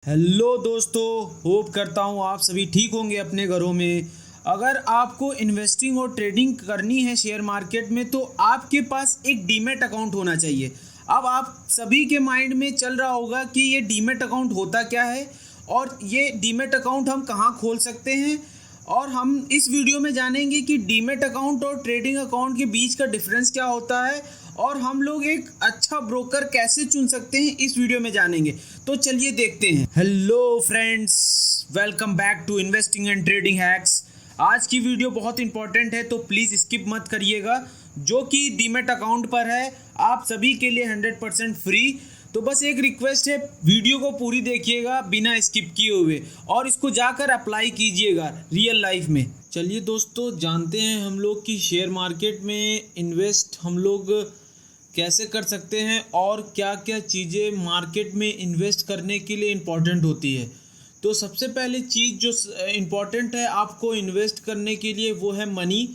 Hello दोस्तों, hope करता हूँ आप सभी ठीक होंगे अपने घरों में। अगर आपको इन्वेस्टिंग और ट्रेडिंग करनी है शेयर मार्केट में तो आपके पास एक डीमैट अकाउंट होना चाहिए। अब आप सभी के माइंड में चल रहा होगा कि ये डीमैट अकाउंट होता क्या है और ये डीमैट अकाउंट हम कहाँ खोल सकते हैं। और हम इस वीडियो में जानेंगे कि डीमैट अकाउंट और ट्रेडिंग अकाउंट के बीच का डिफरेंस क्या होता है और हम लोग एक अच्छा ब्रोकर कैसे चुन सकते हैं, इस वीडियो में जानेंगे। तो चलिए देखते हैं। Hello friends, welcome back to investing and trading hacks. आज की वीडियो बहुत इंपॉर्टेंट है तो प्लीज़ स्किप मत करिएगा, जो कि डीमैट अकाउंट पर है आप सभी के लिए 100% फ्री। तो बस एक रिक्वेस्ट है, वीडियो को पूरी देखिएगा बिना स्किप किए हुए और इसको जाकर अप्लाई कीजिएगा रियल लाइफ में। चलिए दोस्तों, जानते हैं हम लोग कि शेयर मार्केट में इन्वेस्ट हम लोग कैसे कर सकते हैं और क्या क्या चीज़ें मार्केट में इन्वेस्ट करने के लिए इम्पॉर्टेंट होती है। तो सबसे पहले चीज़ जो इम्पॉर्टेंट है आपको इन्वेस्ट करने के लिए वो है मनी।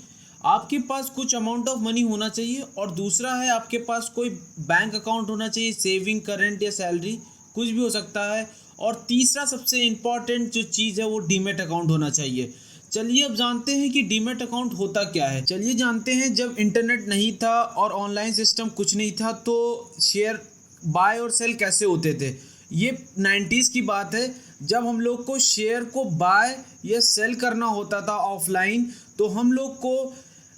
आपके पास कुछ अमाउंट ऑफ मनी होना चाहिए और दूसरा है आपके पास कोई बैंक अकाउंट होना चाहिए, सेविंग, करंट या सैलरी, कुछ भी हो सकता है। और तीसरा सबसे इम्पॉर्टेंट जो चीज़ है वो डीमैट अकाउंट होना चाहिए। चलिए अब जानते हैं कि डीमैट अकाउंट होता क्या है। चलिए जानते हैं, जब इंटरनेट नहीं था और ऑनलाइन सिस्टम कुछ नहीं था तो शेयर बाय और सेल कैसे होते थे। ये 90s की बात है, जब हम लोग को शेयर को बाय या सेल करना होता था ऑफलाइन, तो हम लोग को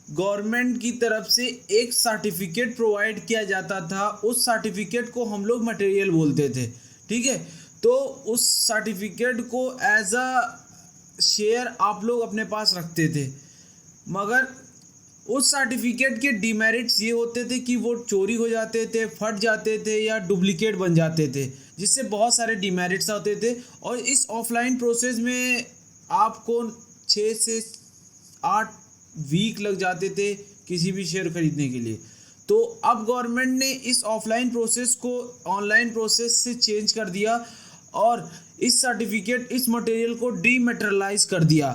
गवर्नमेंट की तरफ से एक सर्टिफिकेट प्रोवाइड किया जाता था। उस सर्टिफिकेट को हम लोग मटेरियल बोलते थे, ठीक है। तो उस सर्टिफिकेट को एज अ शेयर आप लोग अपने पास रखते थे, मगर उस सर्टिफिकेट के डिमेरिट्स ये होते थे कि वो चोरी हो जाते थे, फट जाते थे या डुप्लीकेट बन जाते थे, जिससे बहुत सारे डिमेरिट्स होते थे। और इस ऑफलाइन प्रोसेस में आपको 6 से 8 वीक लग जाते थे किसी भी शेयर खरीदने के लिए। तो अब गवर्नमेंट ने इस ऑफलाइन प्रोसेस को ऑनलाइन प्रोसेस से चेंज कर दिया और इस सर्टिफिकेट, इस मटेरियल को डीमैटेरियलाइज कर दिया।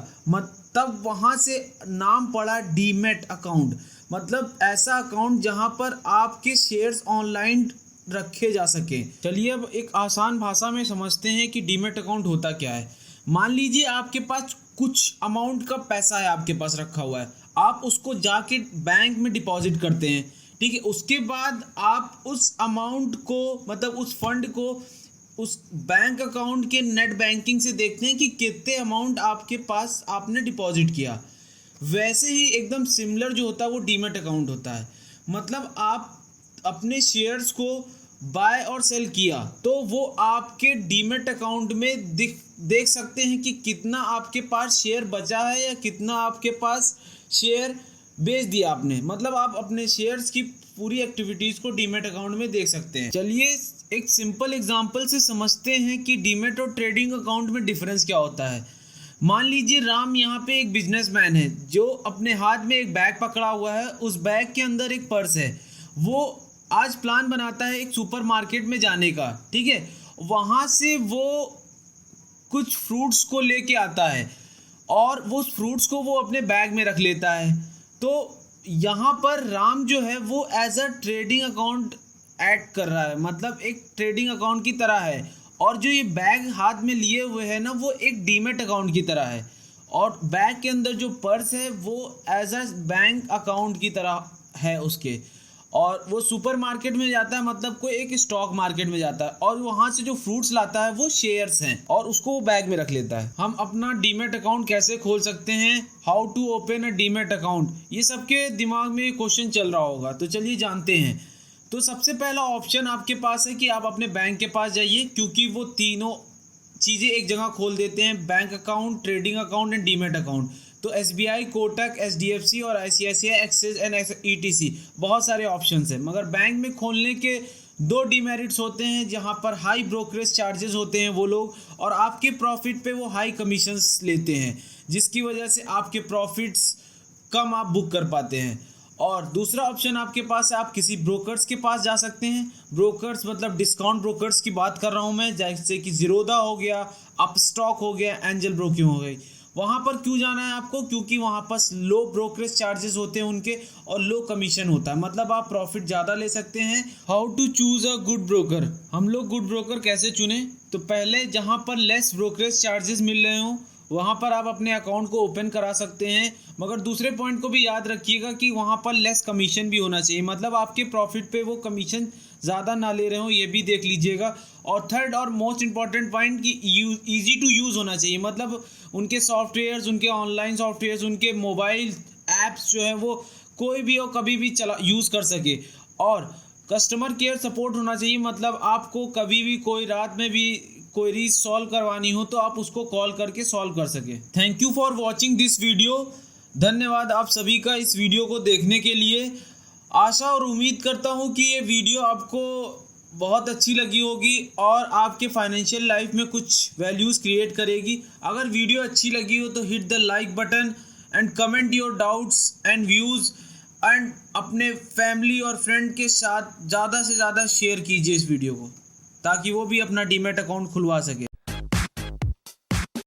तब वहाँ से नाम पड़ा डीमैट अकाउंट, मतलब ऐसा अकाउंट जहाँ पर आपके शेयर्स ऑनलाइन रखे जा सके। चलिए अब एक आसान भाषा में समझते हैं कि डीमैट अकाउंट होता क्या है। मान लीजिए आपके पास कुछ अमाउंट का पैसा है, आपके पास रखा हुआ है, आप उसको जाके बैंक में डिपॉजिट करते हैं, ठीक है। उसके बाद आप उस अमाउंट को, मतलब उस फंड को उस बैंक अकाउंट के नेट बैंकिंग से देखते हैं कि कितने अमाउंट आपके पास आपने डिपॉजिट किया। वैसे ही एकदम सिमिलर जो होता है वो डीमैट अकाउंट होता है। मतलब आप अपने शेयर्स को बाय और सेल किया तो वो आपके डीमैट अकाउंट में देख सकते हैं कि कितना आपके पास शेयर बचा है या कितना आपके पास शेयर बेच दिया आपने। मतलब आप अपने शेयर्स की पूरी एक्टिविटीज़ को डीमैट अकाउंट में देख सकते हैं। चलिए एक सिंपल एग्जांपल से समझते हैं कि डीमैट और ट्रेडिंग अकाउंट में डिफरेंस क्या होता है। मान लीजिए राम यहाँ पे एक बिजनेसमैन है जो अपने हाथ में एक बैग पकड़ा हुआ है, उस बैग के अंदर एक पर्स है। वो आज प्लान बनाता है एक सुपरमार्केट में जाने का, ठीक है। वहाँ से वो कुछ फ्रूट्स को लेके आता है और वो फ्रूट्स को वो अपने बैग में रख लेता है। तो यहाँ पर राम जो है वो as a trading account act कर रहा है, मतलब एक ट्रेडिंग अकाउंट की तरह है। और जो ये बैग हाथ में लिए हुए है ना, वो एक डीमैट अकाउंट की तरह है। और बैग के अंदर जो पर्स है वो एज अ बैंक अकाउंट की तरह है उसके। और वो सुपरमार्केट में जाता है, मतलब कोई एक स्टॉक मार्केट में जाता है और वहाँ से जो फ्रूट्स लाता है वो शेयर्स हैं और उसको वो बैग में रख लेता है। हम अपना डीमैट अकाउंट कैसे खोल सकते हैं, how to open a demat account, ये सबके दिमाग में क्वेश्चन चल रहा होगा। तो चलिए जानते हैं। तो सबसे पहला ऑप्शन आपके पास है कि आप अपने बैंक के पास जाइए, क्योंकि वो तीनों चीज़ें एक जगह खोल देते हैं, bank account, trading account and demat account. तो SBI, कोटक, HDFC और ICICI, एक्सिस एंड ETC, बहुत सारे ऑप्शंस हैं। मगर बैंक में खोलने के दो डिमेरिट्स होते हैं, जहां पर हाई ब्रोकरेज चार्जेस होते हैं वो लोग, और आपके प्रॉफिट पे वो हाई कमीशंस लेते हैं, जिसकी वजह से आपके प्रॉफिट्स कम आप बुक कर पाते हैं। और दूसरा ऑप्शन आपके पास है, आप किसी ब्रोकर्स के पास जा सकते हैं। ब्रोकर्स मतलब डिस्काउंट ब्रोकर्स की बात कर रहा हूं मैं, जैसे कि जीरोधा हो गया, अपस्टॉक हो गया, एंजल ब्रोकिंग हो गई। वहाँ पर क्यों जाना है आपको? क्योंकि वहाँ पर लो ब्रोकरेज चार्जेस होते हैं उनके और लो कमीशन होता है, मतलब आप प्रॉफिट ज़्यादा ले सकते हैं। How to choose a good broker? हम लोग गुड ब्रोकर कैसे चुने? तो पहले जहाँ पर लेस ब्रोकरेज चार्जेस मिल रहे हों वहाँ पर आप अपने अकाउंट को ओपन करा सकते हैं, मगर दूसरे पॉइंट को भी याद रखिएगा कि वहाँ पर लेस कमीशन भी होना चाहिए, मतलब आपके प्रॉफिट पे वो कमीशन ज़्यादा ना ले रहे हो, ये भी देख लीजिएगा। और थर्ड और मोस्ट इंपॉर्टेंट पॉइंट कि ईजी टू यूज़ होना चाहिए, मतलब उनके सॉफ्टवेयर्स, उनके ऑनलाइन सॉफ्टवेयर्स, उनके मोबाइल ऐप्स जो है वो कोई भी हो कभी भी चला यूज़ कर सके। और कस्टमर केयर सपोर्ट होना चाहिए, मतलब आपको कभी भी कोई रात में भी क्वेरी सॉल्व करवानी हो तो आप उसको कॉल करके सॉल्व कर सके। Thank you for watching this video. धन्यवाद आप सभी का इस वीडियो को देखने के लिए। आशा और उम्मीद करता हूँ कि ये वीडियो आपको बहुत अच्छी लगी होगी और आपके फाइनेंशियल लाइफ में कुछ वैल्यूज़ क्रिएट करेगी। अगर वीडियो अच्छी लगी हो तो hit the like button and comment your doubts and views and अपने फैमिली और फ्रेंड के साथ ज़्यादा से ज़्यादा शेयर कीजिए इस वीडियो को, ताकि वो भी अपना डीमैट अकाउंट खुलवा सके।